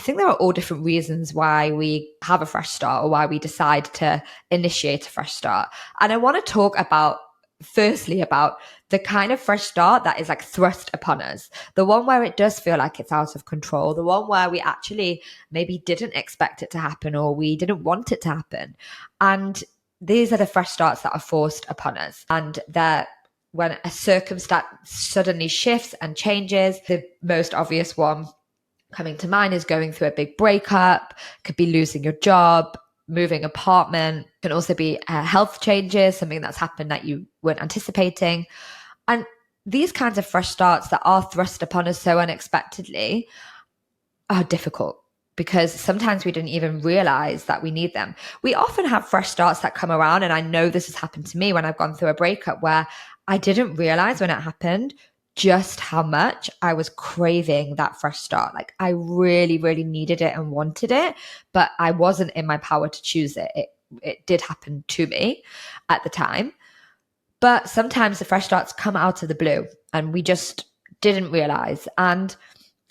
think there are all different reasons why we have a fresh start or why we decide to initiate a fresh start. And I want to talk firstly about the kind of fresh start that is like thrust upon us, the one where it does feel like it's out of control, the one where we actually maybe didn't expect it to happen or we didn't want it to happen. And these are the fresh starts that are forced upon us. And that when a circumstance suddenly shifts and changes, the most obvious one coming to mind is going through a big breakup, could be losing your job, moving apartment, can also be health changes, something that's happened that you weren't anticipating. And these kinds of fresh starts that are thrust upon us so unexpectedly are difficult because sometimes we didn't even realize that we need them. We often have fresh starts that come around, and I know this has happened to me when I've gone through a breakup where I didn't realize when it happened just how much I was craving that fresh start. Like I really, really needed it and wanted it, but I wasn't in my power to choose it. It did happen to me at the time. But sometimes the fresh starts come out of the blue and we just didn't realize. And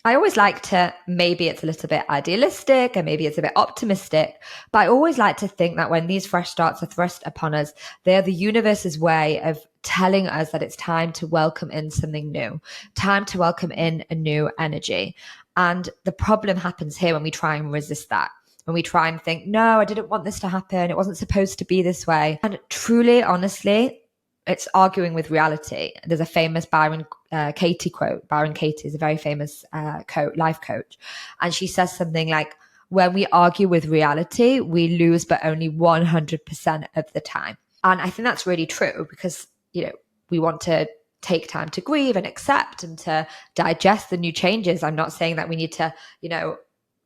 I always like to, maybe it's a little bit idealistic and maybe it's a bit optimistic, but I always like to think that when these fresh starts are thrust upon us, they're the universe's way of telling us that it's time to welcome in something new, time to welcome in a new energy. And the problem happens here when we try and resist that. When we try and think, no, I didn't want this to happen. It wasn't supposed to be this way. And truly, honestly, it's arguing with reality. There's a famous Byron Katie quote. Byron Katie is a very famous life coach. And she says something like, when we argue with reality, we lose, but only 100% of the time. And I think that's really true because, we want to take time to grieve and accept and to digest the new changes. I'm not saying that we need to,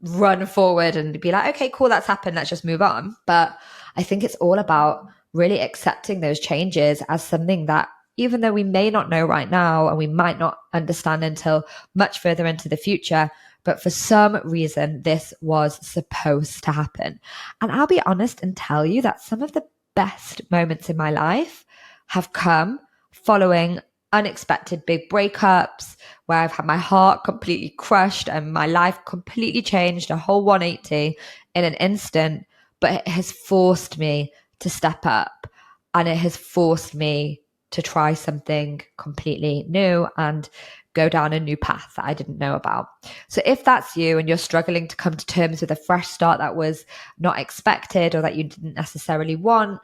run forward and be like, okay, cool, that's happened. Let's just move on. But I think it's all about really accepting those changes as something that, even though we may not know right now and we might not understand until much further into the future, but for some reason, this was supposed to happen. And I'll be honest and tell you that some of the best moments in my life have come following unexpected big breakups where I've had my heart completely crushed and my life completely changed, a whole 180 in an instant. But it has forced me to step up and it has forced me to try something completely new and go down a new path that I didn't know about. So if that's you and you're struggling to come to terms with a fresh start that was not expected or that you didn't necessarily want,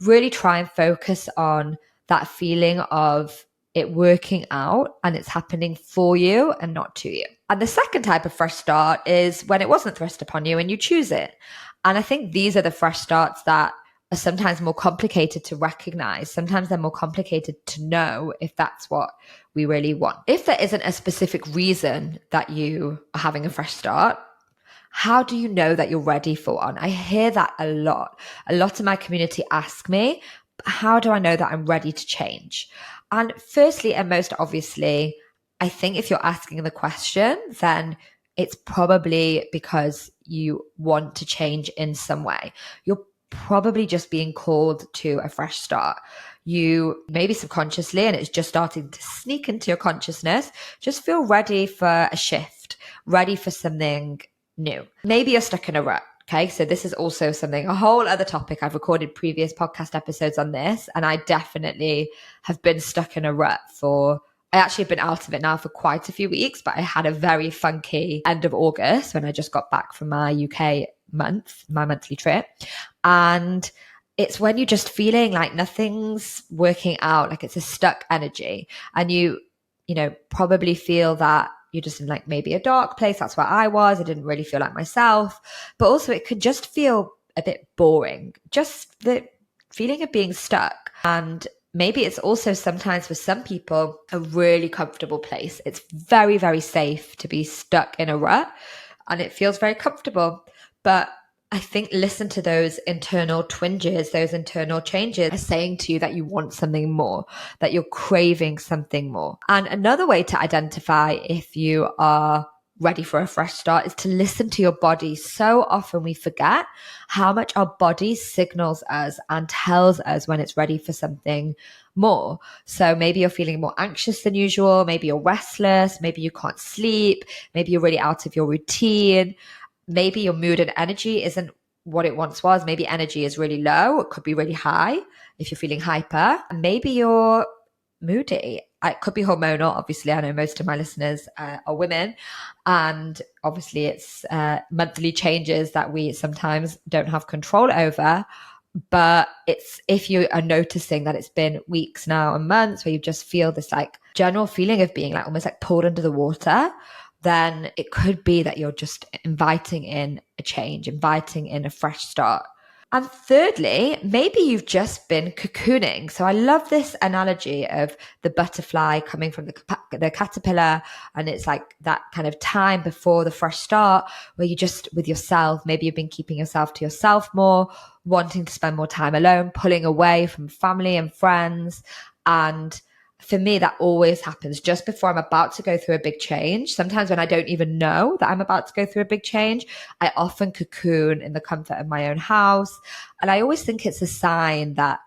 really try and focus on that feeling of it working out and it's happening for you and not to you. And the second type of fresh start is when it wasn't thrust upon you and you choose it. And I think these are the fresh starts that are sometimes more complicated to recognize. Sometimes they're more complicated to know if that's what we really want. If there isn't a specific reason that you are having a fresh start, how do you know that you're ready for one? I hear that a lot. A lot of my community ask me, how do I know that I'm ready to change? And firstly, and most obviously, I think if you're asking the question, then it's probably because you want to change in some way. You're probably just being called to a fresh start. You maybe subconsciously, and it's just starting to sneak into your consciousness, just feel ready for a shift, ready for something new. Maybe you're stuck in a rut. Okay, so this is also something, a whole other topic. I've recorded previous podcast episodes on this, and I definitely have been stuck in a rut I actually have been out of it now for quite a few weeks, but I had a very funky end of August when I just got back from my UK my monthly trip. And it's when you're just feeling like nothing's working out, like it's a stuck energy. And you probably feel that you're just in like maybe a dark place. That's where I was. I didn't really feel like myself. But also it could just feel a bit boring. Just the feeling of being stuck. And maybe it's also sometimes for some people a really comfortable place. It's very, very safe to be stuck in a rut and it feels very comfortable. But I think listen to those internal twinges, those internal changes are saying to you that you want something more, that you're craving something more. And another way to identify if you are ready for a fresh start is to listen to your body. So often we forget how much our body signals us and tells us when it's ready for something more. So maybe you're feeling more anxious than usual. Maybe you're restless. Maybe you can't sleep. Maybe you're really out of your routine. Maybe your mood and energy isn't what it once was. Maybe energy is really low. It could be really high if you're feeling hyper. Maybe you're moody. It could be hormonal. Obviously, I know most of my listeners are women, and obviously it's monthly changes that we sometimes don't have control over. But it's if you are noticing that it's been weeks now and months where you just feel this like general feeling of being like almost like pulled under the water, then it could be that you're just inviting in a change, inviting in a fresh start. And thirdly, maybe you've just been cocooning. So I love this analogy of the butterfly coming from the caterpillar. And it's like that kind of time before the fresh start where you just with yourself, maybe you've been keeping yourself to yourself more, wanting to spend more time alone, pulling away from family and friends. And for me, that always happens just before I'm about to go through a big change. Sometimes when I don't even know that I'm about to go through a big change, I often cocoon in the comfort of my own house. And I always think it's a sign that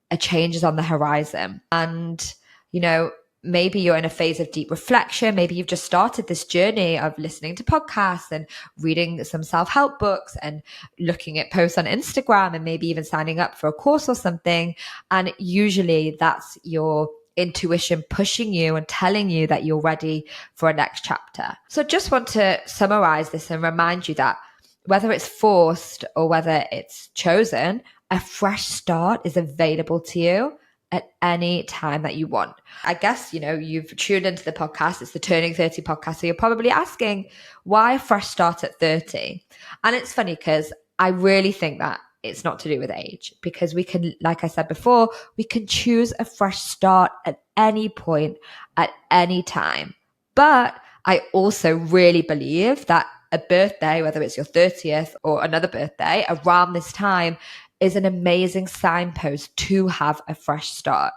a change is on the horizon. And, you know, maybe you're in a phase of deep reflection. Maybe you've just started this journey of listening to podcasts and reading some self-help books and looking at posts on Instagram and maybe even signing up for a course or something. And usually that's your intuition pushing you and telling you that you're ready for a next chapter. So just want to summarize this and remind you that whether it's forced or whether it's chosen, a fresh start is available to you at any time that you want. I guess, you know, you've tuned into the podcast. It's the Turning 30 podcast. So you're probably asking, why a fresh start at 30? And it's funny because I really think that it's not to do with age, because we can, like I said before, we can choose a fresh start at any point, at any time. But I also really believe that a birthday, whether it's your 30th or another birthday, around this time is an amazing signpost to have a fresh start.